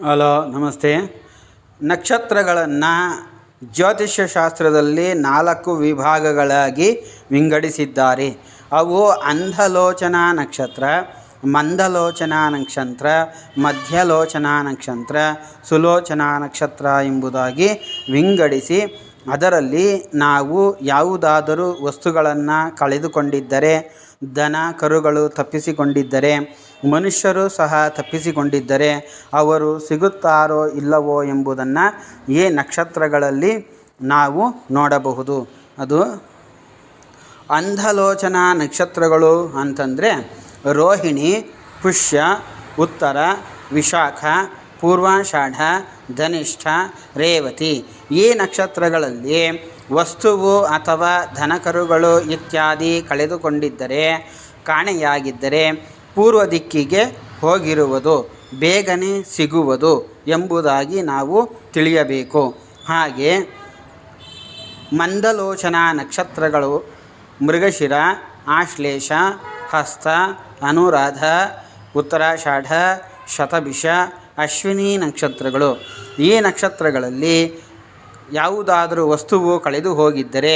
Hello, ನಮಸ್ತೆ. ನಕ್ಷತ್ರಗಳನ್ನು ಜ್ಯೋತಿಷ್ಯ ಶಾಸ್ತ್ರದಲ್ಲಿ 4 ವಿಭಾಗಗಳಾಗಿ ವಿಂಗಡಿಸಿದ್ದಾರೆ. ಅವು ಅಂಧಲೋಚನಾ ನಕ್ಷತ್ರ, ಮಂದಲೋಚನಾ ನಕ್ಷತ್ರ, ಮಧ್ಯಲೋಚನಾ ನಕ್ಷತ್ರ, ಸುಲೋಚನಾ ನಕ್ಷತ್ರ ಎಂಬುದಾಗಿ ವಿಂಗಡಿಸಿ, ಅದರಲ್ಲಿ ನಾವು ಯಾವುದಾದರೂ ವಸ್ತುಗಳನ್ನು ಕಳೆದುಕೊಂಡಿದ್ದರೆ, ದನ ಕರುಗಳು ತಪ್ಪಿಸಿಕೊಂಡಿದ್ದರೆ, ಮನುಷ್ಯರು ಸಹ ತಪ್ಪಿಸಿಕೊಂಡಿದ್ದರೆ ಅವರು ಸಿಗುತ್ತಾರೋ ಇಲ್ಲವೋ ಎಂಬುದನ್ನು ಈ ನಕ್ಷತ್ರಗಳಲ್ಲಿ ನಾವು ನೋಡಬಹುದು. ಅದು ಅಂಧಲೋಚನಾ ನಕ್ಷತ್ರಗಳು ಅಂತಂದರೆ ರೋಹಿಣಿ, ಪುಷ್ಯ, ಉತ್ತರ, ವಿಶಾಖ, ಪೂರ್ವಾಷಾಢ, ಧನಿಷ್ಠ, ರೇವತಿ. ಈ ನಕ್ಷತ್ರಗಳಲ್ಲಿ ವಸ್ತುವು ಅಥವಾ ದನಕರುಗಳು ಇತ್ಯಾದಿ ಕಳೆದುಕೊಂಡಿದ್ದರೆ, ಕಾಣೆಯಾಗಿದ್ದರೆ ಪೂರ್ವ ದಿಕ್ಕಿಗೆ ಹೋಗಿರುವುದು, ಬೇಗನೆ ಸಿಗುವುದು ಎಂಬುದಾಗಿ ನಾವು ತಿಳಿಯಬೇಕು. ಹಾಗೆ ಮಂದಲೋಚನಾ ನಕ್ಷತ್ರಗಳು ಮೃಗಶಿರ, ಆಶ್ಲೇಷ, ಹಸ್ತ, ಅನುರಾಧ, ಉತ್ತರಾಷಾಢ, ಶತಭಿಷ, ಅಶ್ವಿನಿ ನಕ್ಷತ್ರಗಳು. ಈ ನಕ್ಷತ್ರಗಳಲ್ಲಿ ಯಾವುದಾದರೂ ವಸ್ತುವು ಕಳೆದು ಹೋಗಿದ್ದರೆ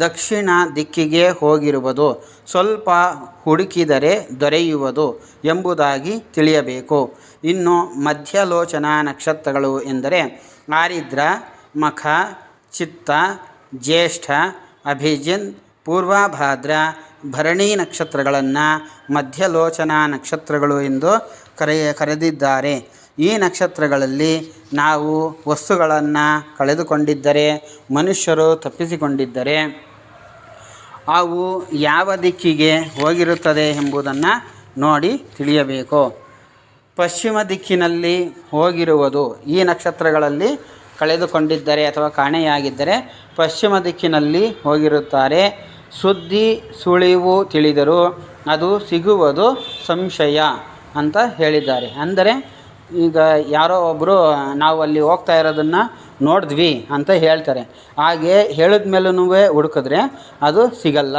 ದಕ್ಷಿಣ ದಿಕ್ಕಿಗೆ ಹೋಗಿರುವುದು, ಸ್ವಲ್ಪ ಹುಡುಕಿದರೆ ದೊರೆಯುವುದು ಎಂಬುದಾಗಿ ತಿಳಿಯಬೇಕು. ಇನ್ನು ಮಧ್ಯಲೋಚನಾ ನಕ್ಷತ್ರಗಳು ಎಂದರೆ ಆರಿದ್ರ, ಮಖ, ಚಿತ್ತ, ಜ್ಯೇಷ್ಠ, ಅಭಿಜಿನ್, ಪೂರ್ವಭಾದ್ರ, ಭರಣಿ ನಕ್ಷತ್ರಗಳನ್ನು ಮಧ್ಯಲೋಚನಾ ನಕ್ಷತ್ರಗಳು ಎಂದು ಕರೆದಿದ್ದಾರೆ. ಈ ನಕ್ಷತ್ರಗಳಲ್ಲಿ ನಾವು ವಸ್ತುಗಳನ್ನು ಕಳೆದುಕೊಂಡಿದ್ದರೆ, ಮನುಷ್ಯರು ತಪ್ಪಿಸಿಕೊಂಡಿದ್ದರೆ ಅವು ಯಾವ ದಿಕ್ಕಿಗೆ ಹೋಗಿರುತ್ತದೆ ಎಂಬುದನ್ನು ನೋಡಿ ತಿಳಿಯಬೇಕು. ಪಶ್ಚಿಮ ದಿಕ್ಕಿನಲ್ಲಿ ಹೋಗಿರುವುದು, ಈ ನಕ್ಷತ್ರಗಳಲ್ಲಿ ಕಳೆದುಕೊಂಡಿದ್ದರೆ ಅಥವಾ ಕಾಣೆಯಾಗಿದ್ದರೆ ಪಶ್ಚಿಮ ದಿಕ್ಕಿನಲ್ಲಿ ಹೋಗಿರುತ್ತಾರೆ. ಸುದ್ದಿ ಸುಳಿವು ತಿಳಿದರೂ ಅದು ಸಿಗುವುದು ಸಂಶಯ ಅಂತ ಹೇಳಿದ್ದಾರೆ. ಅಂದರೆ ಈಗ ಯಾರೋ ಒಬ್ಬರು ನಾವು ಅಲ್ಲಿ ಹೋಗ್ತಾ ಇರೋದನ್ನು ನೋಡಿದ್ವಿ ಅಂತ ಹೇಳ್ತಾರೆ. ಹಾಗೆ ಹೇಳಿದ ಮೇಲೂ ಹುಡುಕಿದ್ರೆ ಅದು ಸಿಗಲ್ಲ.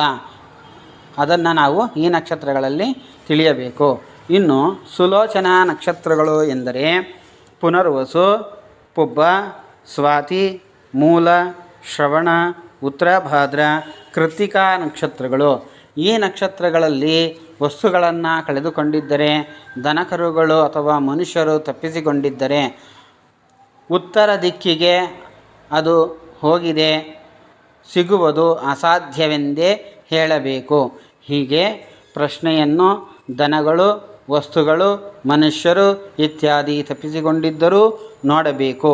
ಅದನ್ನು ನಾವು ಈ ನಕ್ಷತ್ರಗಳಲ್ಲಿ ತಿಳಿಯಬೇಕು. ಇನ್ನು ಸುಲೋಚನಾ ನಕ್ಷತ್ರಗಳು ಎಂದರೆ ಪುನರ್ವಸು, ಪುಬ್ಬ, ಸ್ವಾತಿ, ಮೂಲ, ಶ್ರವಣ, ಉತ್ತರಭಾದ್ರ, ಕೃತ್ತಿಕಾ ನಕ್ಷತ್ರಗಳು. ಈ ನಕ್ಷತ್ರಗಳಲ್ಲಿ ವಸ್ತುಗಳನ್ನು ಕಳೆದುಕೊಂಡಿದ್ದರೆ, ದನಕರುಗಳು ಅಥವಾ ಮನುಷ್ಯರು ತಪ್ಪಿಸಿಕೊಂಡಿದ್ದರೆ ಉತ್ತರ ದಿಕ್ಕಿಗೆ ಅದು ಹೋಗಿದೆ, ಸಿಗುವುದು ಅಸಾಧ್ಯವೆಂದೇ ಹೇಳಬೇಕು. ಹೀಗೆ ಪ್ರಶ್ನೆಯನ್ನು ದನಗಳು, ವಸ್ತುಗಳು, ಮನುಷ್ಯರು ಇತ್ಯಾದಿ ತಪ್ಪಿಸಿಕೊಂಡಿದ್ದರೂ ನೋಡಬೇಕು.